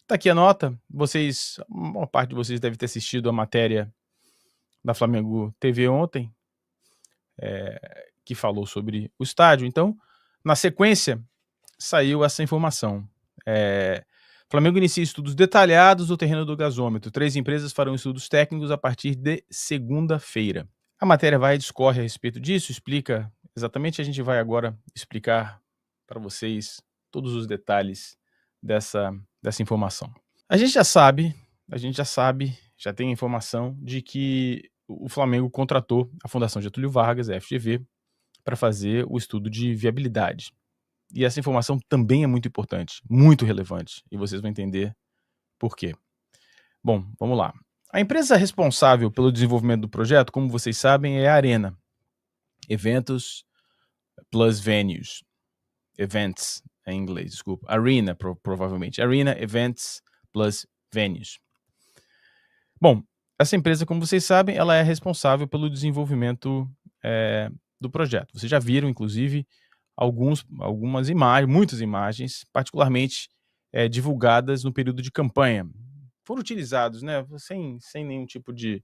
Tá aqui a nota, a maior parte de vocês deve ter assistido a matéria da Flamengo TV ontem, que falou sobre o estádio. Então, na sequência, saiu essa informação. Flamengo inicia estudos detalhados do terreno do gasômetro. 3 empresas farão estudos técnicos a partir de segunda-feira. A matéria vai e discorre a respeito disso, explica exatamente. A gente vai agora explicar para vocês todos os detalhes dessa informação. A gente já sabe, já tem a informação de que o Flamengo contratou a Fundação Getúlio Vargas, a FGV, para fazer o estudo de viabilidade. E essa informação também é muito importante, muito relevante, e vocês vão entender por quê. Bom, vamos lá. A empresa responsável pelo desenvolvimento do projeto, como vocês sabem, é a Arena. Eventos plus venues. Events, em inglês, desculpa. Arena, provavelmente. Arena, Events plus venues. Bom, essa empresa, como vocês sabem, ela é responsável pelo desenvolvimento do projeto. Vocês já viram, inclusive, algumas imagens, muitas imagens, particularmente divulgadas no período de campanha. Foram utilizados, né, sem nenhum tipo de...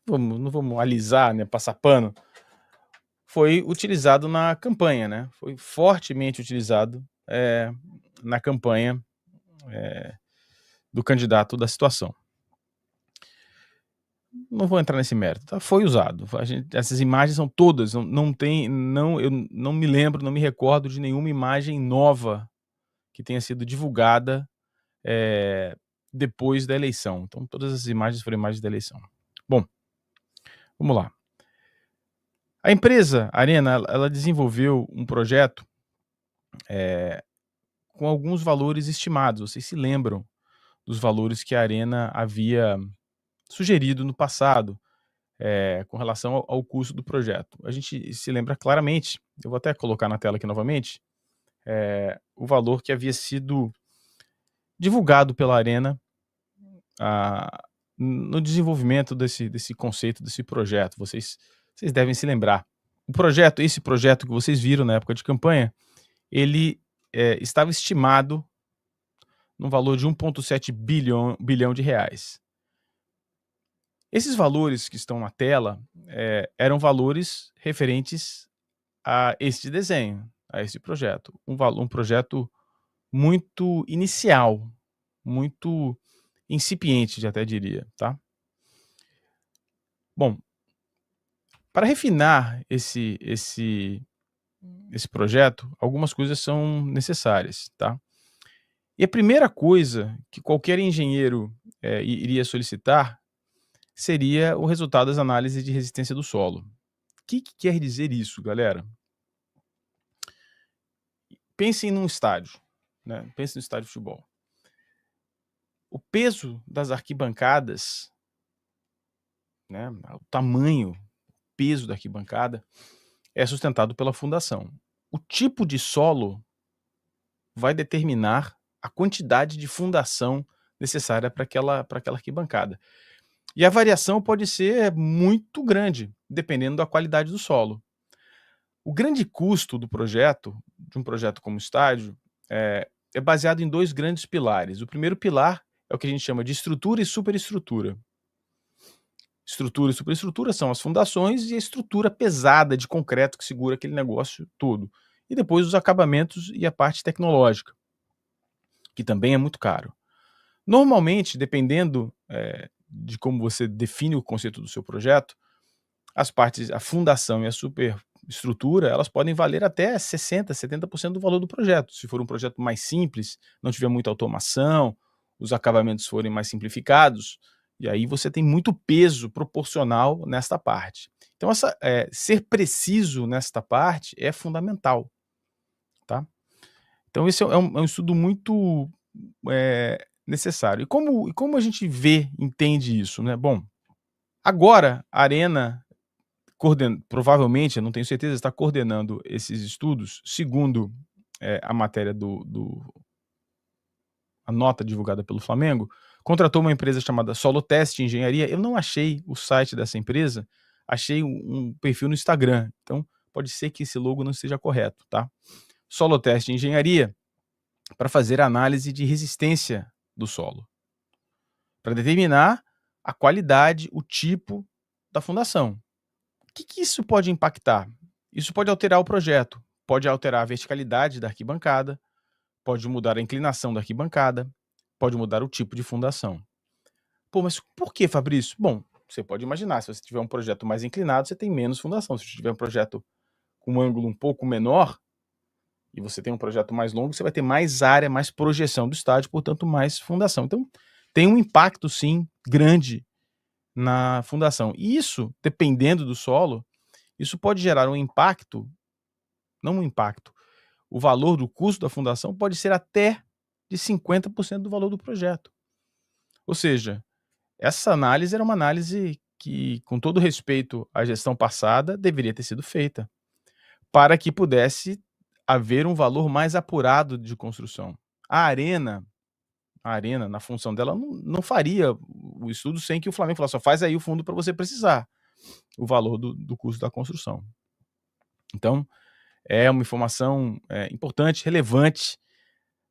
não vamos alisar, né, passar pano. Foi utilizado na campanha, né? Foi fortemente utilizado na campanha do candidato da situação. Não vou entrar nesse mérito, tá? Foi usado. Essas imagens são todas, eu não me lembro, não me recordo de nenhuma imagem nova que tenha sido divulgada depois da eleição. Então, todas as imagens foram imagens da eleição. Bom, vamos lá. A empresa Arena, ela desenvolveu um projeto com alguns valores estimados. Vocês se lembram dos valores que a Arena havia sugerido no passado, com relação ao custo do projeto. A gente se lembra claramente, eu vou até colocar na tela aqui novamente, o valor que havia sido divulgado pela Arena no desenvolvimento desse conceito, desse projeto. Vocês devem se lembrar. Esse projeto que vocês viram na época de campanha, ele estava estimado no valor de 1,7 bilhão de reais. Esses valores que estão na tela eram valores referentes a este desenho, a esse projeto. Um projeto muito inicial, muito incipiente, até diria, tá? Bom, para refinar esse projeto, algumas coisas são necessárias, tá? E a primeira coisa que qualquer engenheiro iria solicitar seria o resultado das análises de resistência do solo. O que quer dizer isso, galera? Pensem num estádio, né? Pensem no estádio de futebol. O peso das arquibancadas, né? O tamanho, peso da arquibancada é sustentado pela fundação. O tipo de solo vai determinar a quantidade de fundação necessária para aquela arquibancada. E a variação pode ser muito grande, dependendo da qualidade do solo. O grande custo do projeto, de um projeto como o estádio, é baseado em 2 grandes pilares. O primeiro pilar é o que a gente chama de estrutura e superestrutura. Estrutura e superestrutura são as fundações e a estrutura pesada de concreto que segura aquele negócio todo. E depois os acabamentos e a parte tecnológica, que também é muito caro. Normalmente, dependendo de como você define o conceito do seu projeto, as partes, a fundação e a superestrutura, elas podem valer até 60%, 70% do valor do projeto. Se for um projeto mais simples, não tiver muita automação, os acabamentos forem mais simplificados, e aí você tem muito peso proporcional nesta parte. Então, ser preciso nesta parte é fundamental, tá? Então, esse é um estudo muito necessário. E como a gente entende isso, né? Bom, agora a Arena provavelmente, eu não tenho certeza, está coordenando esses estudos, segundo a matéria a nota divulgada pelo Flamengo, contratou uma empresa chamada Solotest Engenharia. Eu não achei o site dessa empresa, achei um perfil no Instagram, então pode ser que esse logo não esteja correto, tá? Solotest Engenharia para fazer a análise de resistência do solo, para determinar a qualidade, o tipo da fundação. O que isso pode impactar? Isso pode alterar o projeto, pode alterar a verticalidade da arquibancada, pode mudar a inclinação da arquibancada, pode mudar o tipo de fundação. Pô, mas por que, Fabrício? Bom, você pode imaginar, se você tiver um projeto mais inclinado, você tem menos fundação. Se você tiver um projeto com um ângulo um pouco menor, e você tem um projeto mais longo, você vai ter mais área, mais projeção do estádio, portanto, mais fundação. Então, tem um impacto, sim, grande na fundação. E isso, dependendo do solo, isso pode gerar um impacto, não um impacto, o valor do custo da fundação pode ser até de 50% do valor do projeto. Ou seja, essa análise era uma análise que, com todo respeito à gestão passada, deveria ter sido feita, para que pudesse haver um valor mais apurado de construção. A arena, na função dela, não faria o estudo sem que o Flamengo falasse: só faz aí o fundo para você precisar, o valor do custo da construção. Então, é uma informação importante, relevante,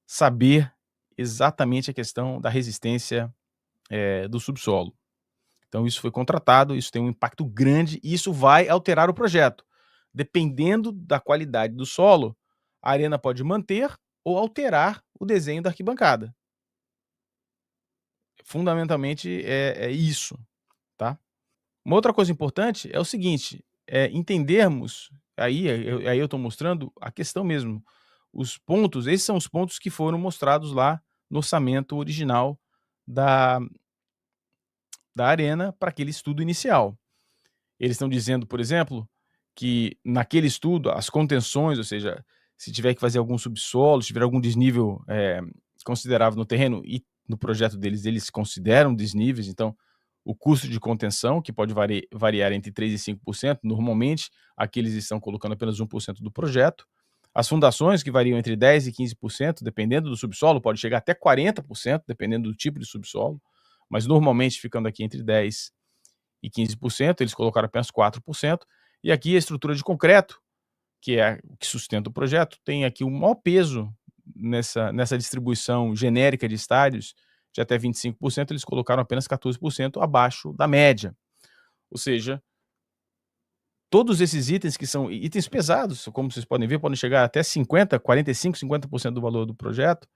saber exatamente a questão da resistência do subsolo. Então, isso foi contratado, isso tem um impacto grande e isso vai alterar o projeto. Dependendo da qualidade do solo, a arena pode manter ou alterar o desenho da arquibancada. Fundamentalmente é isso, tá? Uma outra coisa importante é o seguinte, entendermos, aí eu estou mostrando a questão mesmo, os pontos, esses são os pontos que foram mostrados lá no orçamento original da arena para aquele estudo inicial. Eles estão dizendo, por exemplo, que naquele estudo as contenções, ou seja, se tiver que fazer algum subsolo, se tiver algum desnível considerável no terreno, e no projeto deles eles consideram desníveis, então o custo de contenção, que pode variar entre 3% e 5%, normalmente aqui eles estão colocando apenas 1% do projeto. As fundações, que variam entre 10% e 15%, dependendo do subsolo, pode chegar até 40%, dependendo do tipo de subsolo, mas normalmente ficando aqui entre 10% e 15%, eles colocaram apenas 4%, e aqui a estrutura de concreto, que é o que sustenta o projeto, tem aqui o maior peso nessa distribuição genérica de estádios, de até 25%, eles colocaram apenas 14% abaixo da média. Ou seja, todos esses itens, que são itens pesados, como vocês podem ver, podem chegar até 50%, 45%, 50% do valor do projeto,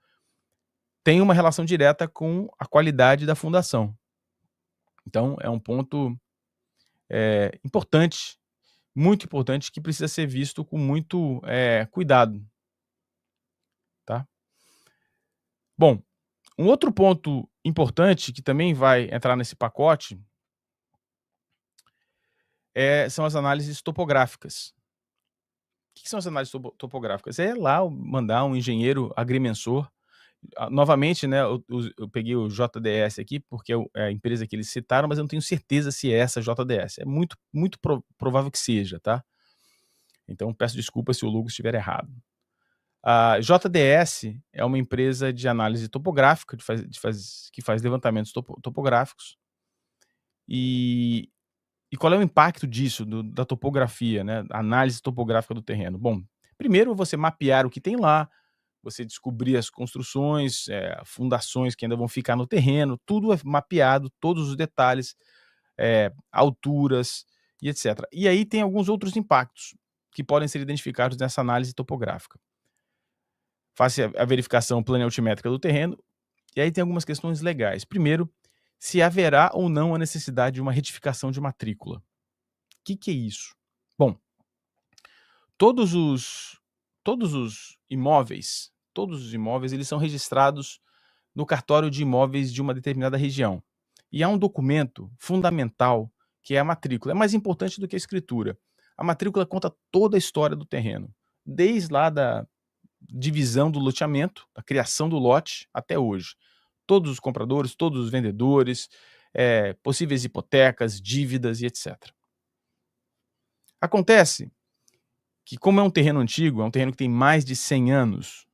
tem uma relação direta com a qualidade da fundação. Então, é um ponto importante, muito importante, que precisa ser visto com muito cuidado. Tá? Bom, um outro ponto importante que também vai entrar nesse pacote são as análises topográficas. O que são as análises topográficas? É lá mandar um engenheiro agrimensor. Novamente, né, eu peguei o JDS aqui, porque é a empresa que eles citaram, mas eu não tenho certeza se é essa JDS. É muito, muito provável que seja, tá? Então, peço desculpas se o logo estiver errado. A JDS é uma empresa de análise topográfica, que faz levantamentos topográficos. E qual é o impacto disso, da topografia, né? Análise topográfica do terreno? Bom, primeiro você mapear o que tem lá, você descobrir as construções, fundações que ainda vão ficar no terreno, tudo é mapeado, todos os detalhes, alturas e etc. E aí tem alguns outros impactos que podem ser identificados nessa análise topográfica. Faça a verificação planialtimétrica do terreno, e aí tem algumas questões legais. Primeiro, se haverá ou não a necessidade de uma retificação de matrícula. O que é isso? Bom, todos os imóveis, eles são registrados no cartório de imóveis de uma determinada região. E há um documento fundamental, que é a matrícula. É mais importante do que a escritura. A matrícula conta toda a história do terreno, desde lá da divisão do loteamento, da criação do lote, até hoje. Todos os compradores, todos os vendedores, possíveis hipotecas, dívidas e etc. Acontece que, como é um terreno antigo, é um terreno que tem mais de 100 anos,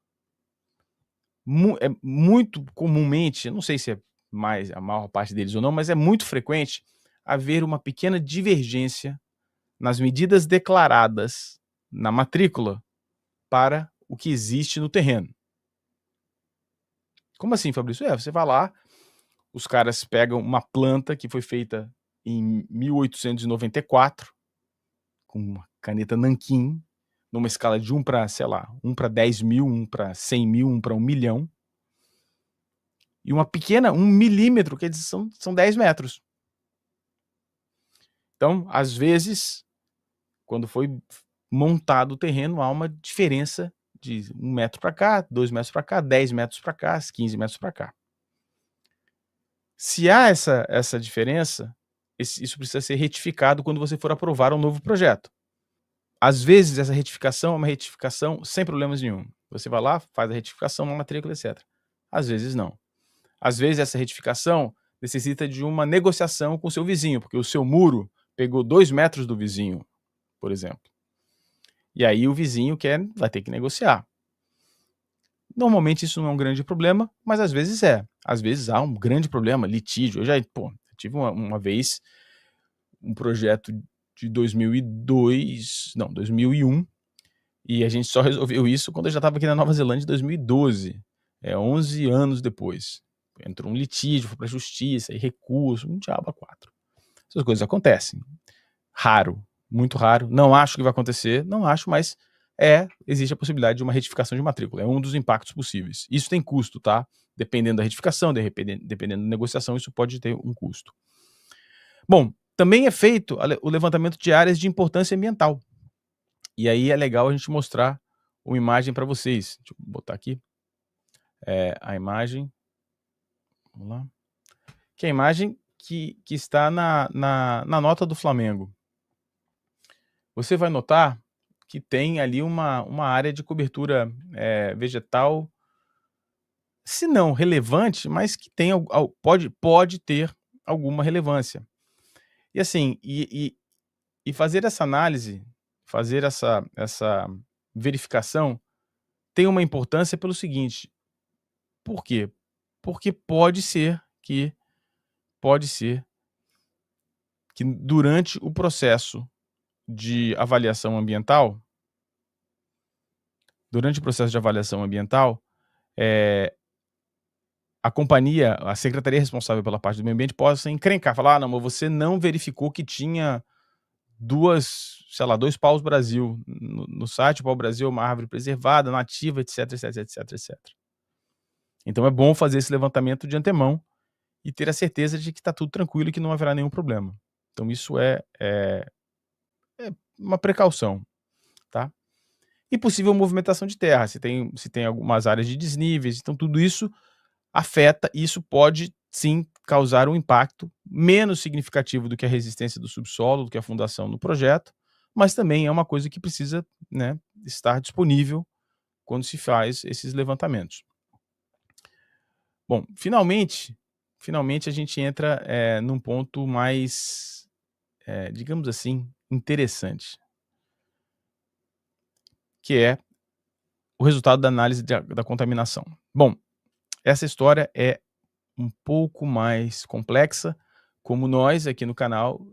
muito comumente, eu não sei se é mais a maior parte deles ou não, mas é muito frequente haver uma pequena divergência nas medidas declaradas na matrícula para o que existe no terreno. Como assim, Fabrício? Você vai lá, os caras pegam uma planta que foi feita em 1894, com uma caneta nanquim, numa escala de 1 para, sei lá, 1 para 10.000, 1 para 100.000, 1 para 1 milhão, e uma pequena, 1 milímetro, que são 10 metros. Então, às vezes, quando foi montado o terreno, há uma diferença de 1 metro para cá, 2 metros para cá, 10 metros para cá, 15 metros para cá. Se há essa diferença, isso precisa ser retificado quando você for aprovar um novo projeto. Às vezes, essa retificação é uma retificação sem problemas nenhum. Você vai lá, faz a retificação, uma matrícula, etc. Às vezes, não. Às vezes, essa retificação necessita de uma negociação com o seu vizinho, porque o seu muro pegou 2 metros do vizinho, por exemplo. E aí o vizinho vai ter que negociar. Normalmente isso não é um grande problema, mas às vezes é. Às vezes há um grande problema, litígio. Eu tive uma vez um projeto de 2001, e a gente só resolveu isso quando eu já estava aqui na Nova Zelândia em 2012, 11 anos depois. Entrou um litígio, foi para a justiça, e recurso, um diabo a quatro. Essas coisas acontecem. Raro, muito raro. Não acho que vai acontecer, não acho, mas existe a possibilidade de uma retificação de matrícula. É um dos impactos possíveis. Isso tem custo, tá? Dependendo da retificação, dependendo da negociação, isso pode ter um custo. Bom, também é feito o levantamento de áreas de importância ambiental. E aí é legal a gente mostrar uma imagem para vocês. Deixa eu botar aqui. A imagem. Vamos lá. Que é a imagem que está na nota do Flamengo. Você vai notar que tem ali uma área de cobertura vegetal, se não relevante, mas que pode ter alguma relevância. E assim, fazer essa análise, fazer essa verificação, tem uma importância pelo seguinte: por quê? Porque pode ser que durante o processo de avaliação ambiental, a companhia, a secretaria responsável pela parte do meio ambiente possa encrencar, falar: não, mas você não verificou que tinha 2 paus Brasil no site. O pau Brasil é uma árvore preservada, nativa, etc, etc, etc, etc. Então é bom fazer esse levantamento de antemão e ter a certeza de que está tudo tranquilo e que não haverá nenhum problema. Então isso é uma precaução, tá? E possível movimentação de terra, se tem algumas áreas de desníveis, então tudo isso afeta, e isso pode sim causar um impacto menos significativo do que a resistência do subsolo, do que a fundação no projeto, mas também é uma coisa que precisa, né, estar disponível quando se faz esses levantamentos. Bom, finalmente a gente entra num ponto mais, digamos assim, interessante, que é o resultado da análise da contaminação. Bom, essa história é um pouco mais complexa, como nós aqui no canal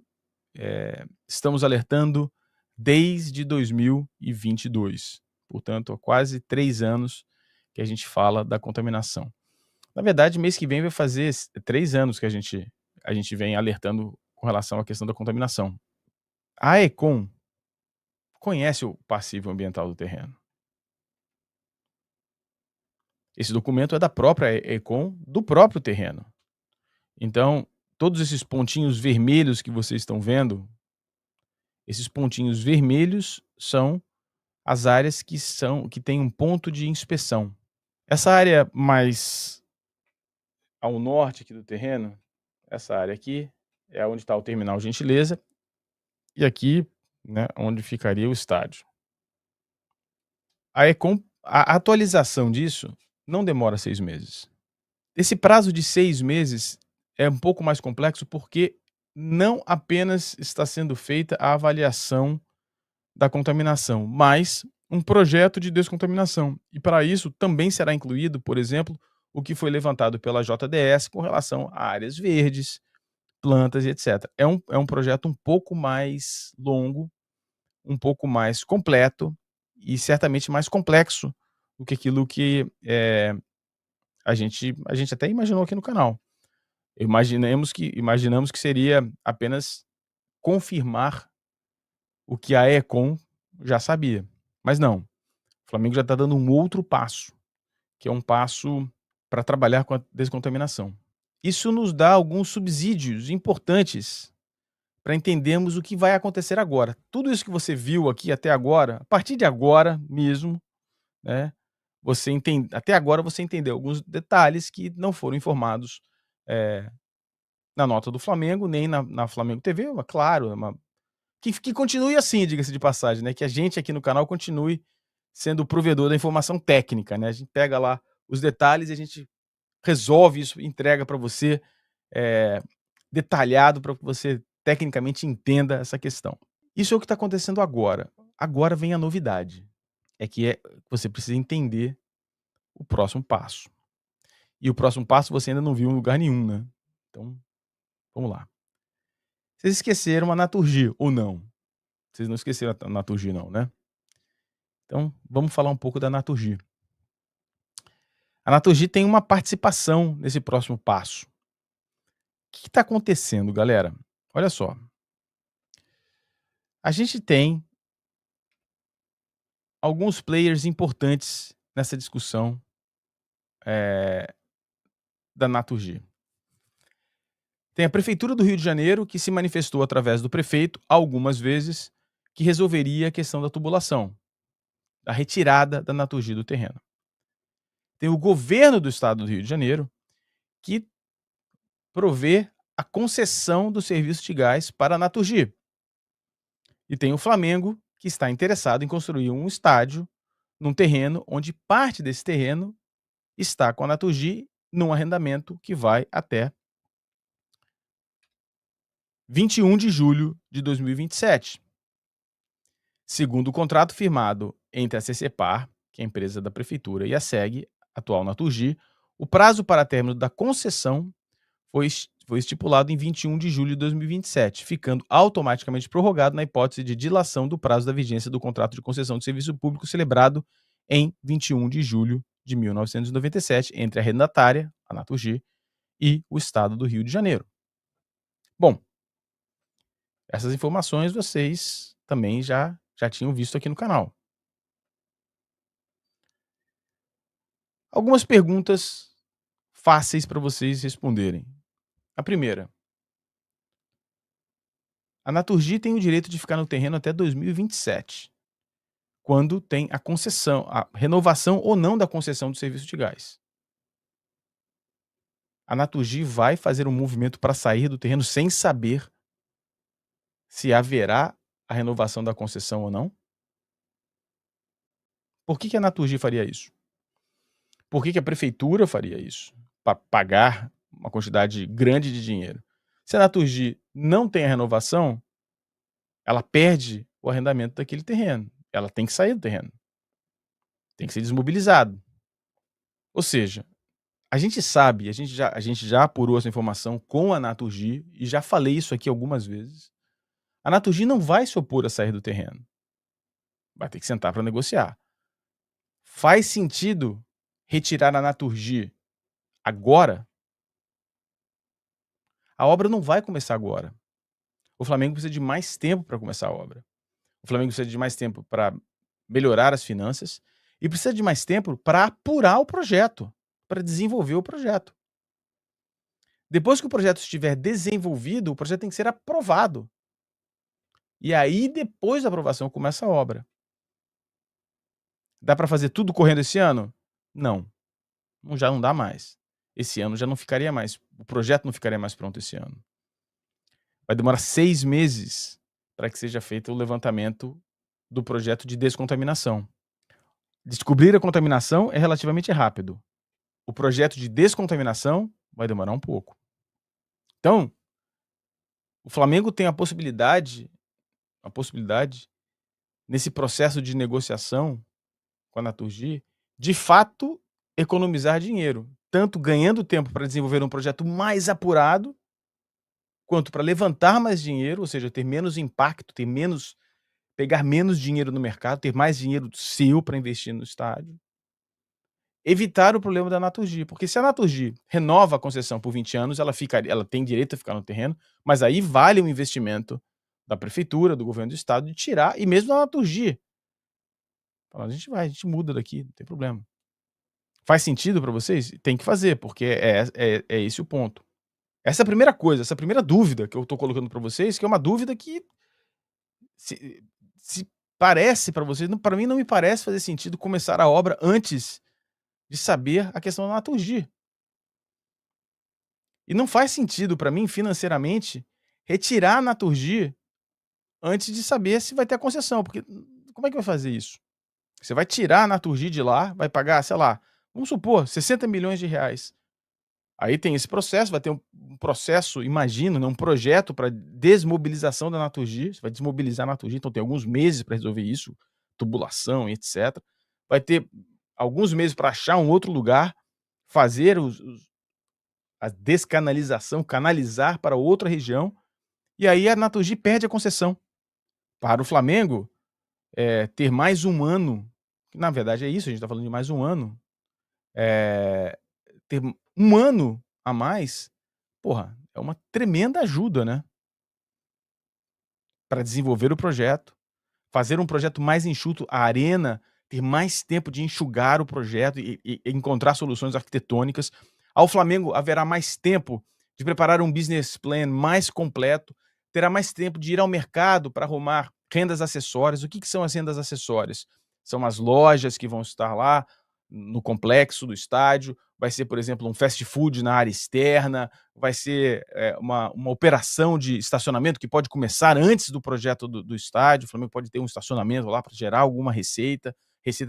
estamos alertando desde 2022. Portanto, há quase 3 anos que a gente fala da contaminação. Na verdade, mês que vem vai fazer 3 anos que a gente vem alertando com relação à questão da contaminação. A Econ conhece o passivo ambiental do terreno. Esse documento é da própria Econ, do próprio terreno. Então, todos esses pontinhos vermelhos que vocês estão vendo, esses pontinhos vermelhos são as áreas que têm um ponto de inspeção. Essa área mais ao norte aqui do terreno, essa área aqui, é onde está o terminal Gentileza, e aqui, né, onde ficaria o estádio. A atualização disso não demora 6 meses. Esse prazo de 6 meses é um pouco mais complexo, porque não apenas está sendo feita a avaliação da contaminação, mas um projeto de descontaminação. E para isso também será incluído, por exemplo, o que foi levantado pela JDS com relação a áreas verdes, plantas e etc. É um projeto um pouco mais longo, um pouco mais completo e certamente mais complexo do que aquilo que a gente até imaginou aqui no canal. Imaginamos que seria apenas confirmar o que a Econ já sabia, mas não. O Flamengo já está dando um outro passo, que é um passo para trabalhar com a descontaminação. Isso nos dá alguns subsídios importantes para entendermos o que vai acontecer agora. Tudo isso que você viu aqui até agora, a partir de agora mesmo, né, até agora você entendeu alguns detalhes que não foram informados, eh, na nota do Flamengo, nem na Flamengo TV, claro, que continue assim, diga-se de passagem, né, que a gente aqui no canal continue sendo o provedor da informação técnica, né, a gente pega lá os detalhes e a gente resolve isso, entrega para você, eh, detalhado para que você tecnicamente entenda essa questão. Isso é o que está acontecendo agora. Agora vem a novidade, você precisa entender o próximo passo. E o próximo passo você ainda não viu em lugar nenhum, né. Então, vamos lá. Vocês esqueceram a Naturgy ou não? Vocês não esqueceram a Naturgy não, né? Então, vamos falar um pouco da Naturgy. A Naturgy tem uma participação nesse próximo passo. O que está acontecendo, galera? Olha só. A gente tem alguns players importantes nessa discussão, eh, da Naturgy. Tem a Prefeitura do Rio de Janeiro, que se manifestou através do prefeito, algumas vezes, que resolveria a questão da tubulação, da retirada da Naturgy do terreno. Tem o governo do estado do Rio de Janeiro, que provê a concessão do serviço de gás para a Naturgy. E tem o Flamengo, que está interessado em construir um estádio num terreno onde parte desse terreno está com a Naturgy num arrendamento que vai até 21 de julho de 2027. Segundo o contrato firmado entre a CCPar, que é a empresa da prefeitura, e a SEG, atual Naturgy, o prazo para término da concessão foi estipulado em 21 de julho de 2027, ficando automaticamente prorrogado na hipótese de dilação do prazo da vigência do contrato de concessão de serviço público celebrado em 21 de julho de 1997 entre a arrendatária, a Naturgy, e o Estado do Rio de Janeiro. Bom, essas informações vocês também já tinham visto aqui no canal. Algumas perguntas fáceis para vocês responderem. A primeira: a Naturgy tem o direito de ficar no terreno até 2027, quando tem a concessão, a renovação ou não da concessão do serviço de gás. A Naturgy vai fazer um movimento para sair do terreno sem saber se haverá a renovação da concessão ou não? Por que a Naturgy faria isso? Por que a prefeitura faria isso? Para pagar uma quantidade grande de dinheiro. Se a Naturgy não tem a renovação, ela perde o arrendamento daquele terreno. Ela tem que sair do terreno. Tem que ser desmobilizado. Ou seja, a gente sabe, a gente já apurou essa informação com a Naturgy e já falei isso aqui algumas vezes. A Naturgy não vai se opor a sair do terreno. Vai ter que sentar para negociar. Faz sentido retirar a Naturgy agora? A obra não vai começar agora. O Flamengo precisa de mais tempo para começar a obra. O Flamengo precisa de mais tempo para melhorar as finanças e precisa de mais tempo para apurar o projeto, para desenvolver o projeto. Depois que o projeto estiver desenvolvido, o projeto tem que ser aprovado. E aí, depois da aprovação, começa a obra. Dá para fazer tudo correndo esse ano? Não. Já não dá mais. Esse ano já não ficaria mais. O projeto não ficaria mais pronto esse ano. Vai demorar 6 meses para que seja feito o levantamento do projeto de descontaminação. Descobrir a contaminação é relativamente rápido. O projeto de descontaminação vai demorar um pouco. Então, o Flamengo tem a possibilidade, nesse processo de negociação com a Naturgy, de fato economizar dinheiro, tanto ganhando tempo para desenvolver um projeto mais apurado, quanto para levantar mais dinheiro, ou seja, ter menos impacto, pegar menos dinheiro no mercado, ter mais dinheiro seu para investir no estádio. evitar o problema da Naturgy, porque se a Naturgy renova a concessão por 20 anos, ela tem direito a ficar no terreno, mas aí vale um investimento da prefeitura, do governo do estado, de tirar, e mesmo da Naturgy. Fala: a gente muda daqui, não tem problema. Faz sentido para vocês? Tem que fazer, porque é esse o ponto. Essa é a primeira coisa, essa primeira dúvida que eu tô colocando para vocês, que é uma dúvida que se se parece para vocês, para mim não me parece fazer sentido começar a obra antes de saber a questão da Naturgy. E não faz sentido para mim, financeiramente, retirar a Naturgy antes de saber se vai ter a concessão, porque como é que vai fazer isso? Você vai tirar a Naturgy de lá, vai pagar, sei lá, vamos supor, 60 milhões de reais. Aí tem esse processo, vai ter um processo, imagino, né, um projeto para desmobilização da Naturgy, você vai desmobilizar a Naturgy, então tem alguns meses para resolver isso, tubulação e etcétera. Vai ter alguns meses para achar um outro lugar, fazer a descanalização, canalizar para outra região, e aí a Naturgy perde a concessão. Para o Flamengo, ter mais um ano, que na verdade é isso, a gente está falando de mais um ano, ter um ano a mais, porra, é uma tremenda ajuda, né, para desenvolver o projeto, fazer um projeto mais enxuto, a arena ter mais tempo de enxugar o projeto e encontrar soluções arquitetônicas. Ao Flamengo haverá mais tempo de preparar um business plan mais completo, terá mais tempo de ir ao mercado para arrumar rendas acessórias. O que são as rendas acessórias? São as lojas que vão estar lá no complexo do estádio, vai ser, por exemplo, um fast food na área externa, vai ser uma operação de estacionamento que pode começar antes do projeto do estádio. O Flamengo pode ter um estacionamento lá para gerar alguma receita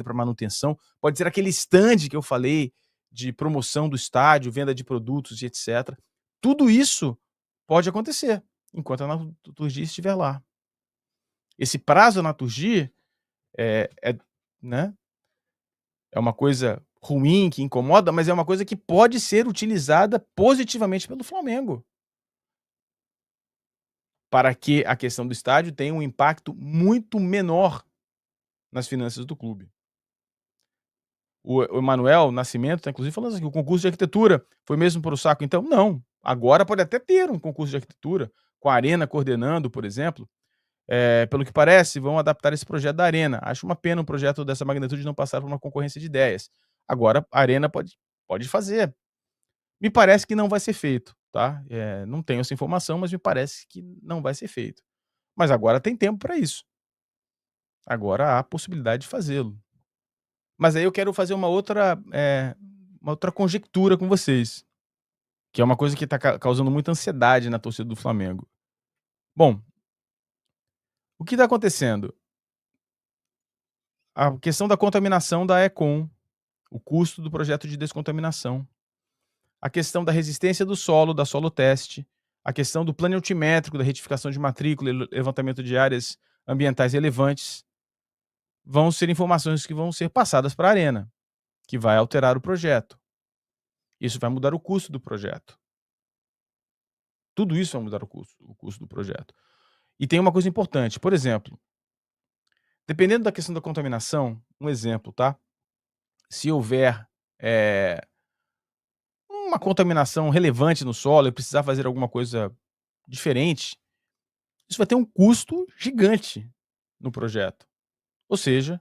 para manutenção. Pode ser aquele stand que eu falei de promoção do estádio, venda de produtos e etc. Tudo isso pode acontecer enquanto a Naturgy estiver lá. Esse prazo da Naturgy né, é uma coisa ruim, que incomoda, mas é uma coisa que pode ser utilizada positivamente pelo Flamengo, para que a questão do estádio tenha um impacto muito menor nas finanças do clube. O Emanuel Nascimento tá inclusive falando assim, que o concurso de arquitetura foi mesmo para o saco então? Não, agora pode até ter um concurso de arquitetura, com a Arena coordenando, por exemplo. Pelo que parece, vão adaptar esse projeto da Arena. Acho uma pena um projeto dessa magnitude não passar por uma concorrência de ideias. Agora a Arena pode fazer. Me parece que não vai ser feito, tá? Não tenho essa informação, mas me parece que não vai ser feito. Mas agora tem tempo para isso. Agora há possibilidade de fazê-lo. Mas aí eu quero fazer uma outra conjectura com vocês, que é uma coisa que está causando muita ansiedade na torcida do Flamengo. Bom, o que está acontecendo? A questão da contaminação da Econ, o custo do projeto de descontaminação, a questão da resistência do solo, da solo teste, a questão do plano altimétrico, da retificação de matrícula e levantamento de áreas ambientais relevantes, vão ser informações que vão ser passadas para a Arena, que vai alterar o projeto. Isso vai mudar o custo do projeto. Tudo isso vai mudar o custo do projeto. E tem uma coisa importante, por exemplo, dependendo da questão da contaminação, um exemplo, tá? Se houver uma contaminação relevante no solo e precisar fazer alguma coisa diferente, isso vai ter um custo gigante no projeto. Ou seja,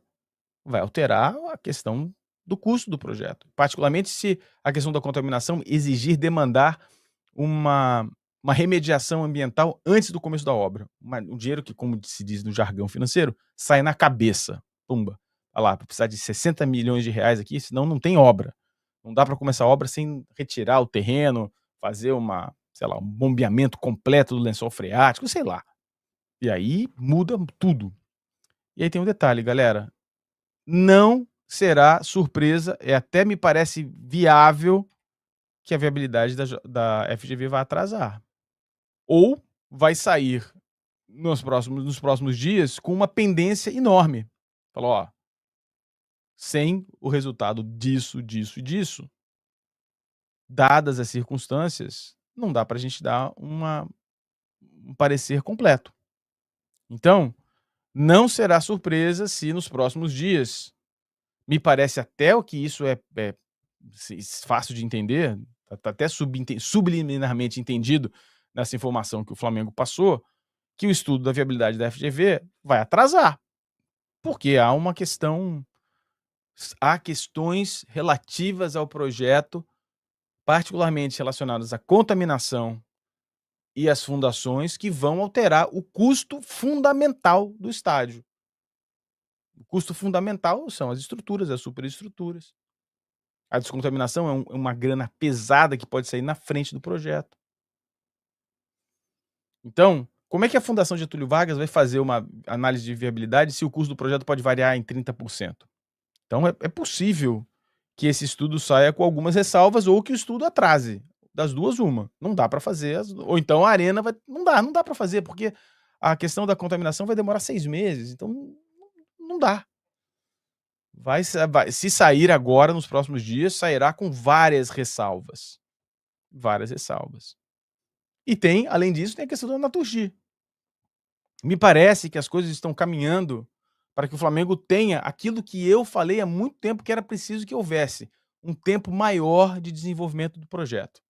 vai alterar a questão do custo do projeto. Particularmente se a questão da contaminação exigir demandar uma remediação ambiental antes do começo da obra. Um dinheiro que, como se diz no jargão financeiro, sai na cabeça. Pumba. Olha lá, para precisar de 60 milhões de reais aqui, senão não tem obra. Não dá para começar a obra sem retirar o terreno, fazer sei lá, um bombeamento completo do lençol freático, sei lá. E aí muda tudo. E aí tem um detalhe, galera, não será surpresa, até me parece viável que a viabilidade da FGV vai atrasar. Ou vai sair nos próximos dias com uma pendência enorme. Falou, ó, sem o resultado disso, disso e disso, dadas as circunstâncias, não dá pra gente dar um parecer completo. Então, não será surpresa se nos próximos dias, me parece até o que isso é fácil de entender, tá até subliminarmente entendido nessa informação que o Flamengo passou, que o estudo da viabilidade da FGV vai atrasar, porque há questões relativas ao projeto, particularmente relacionadas à contaminação e às fundações, que vão alterar o custo fundamental do estádio. O custo fundamental são as estruturas, as superestruturas. A descontaminação é uma grana pesada que pode sair na frente do projeto. Então, como é que a Fundação Getúlio Vargas vai fazer uma análise de viabilidade se o custo do projeto pode variar em 30%? Então é possível que esse estudo saia com algumas ressalvas ou que o estudo atrase. Das duas, uma. Não dá para fazer, ou então a arena vai. Não dá para fazer, porque a questão da contaminação vai demorar 6 meses. Então não dá. Se sair agora, nos próximos dias, sairá com várias ressalvas. Várias ressalvas. E tem, além disso, tem a questão da Naturgy. Me parece que as coisas estão caminhando para que o Flamengo tenha aquilo que eu falei há muito tempo que era preciso que houvesse, um tempo maior de desenvolvimento do projeto.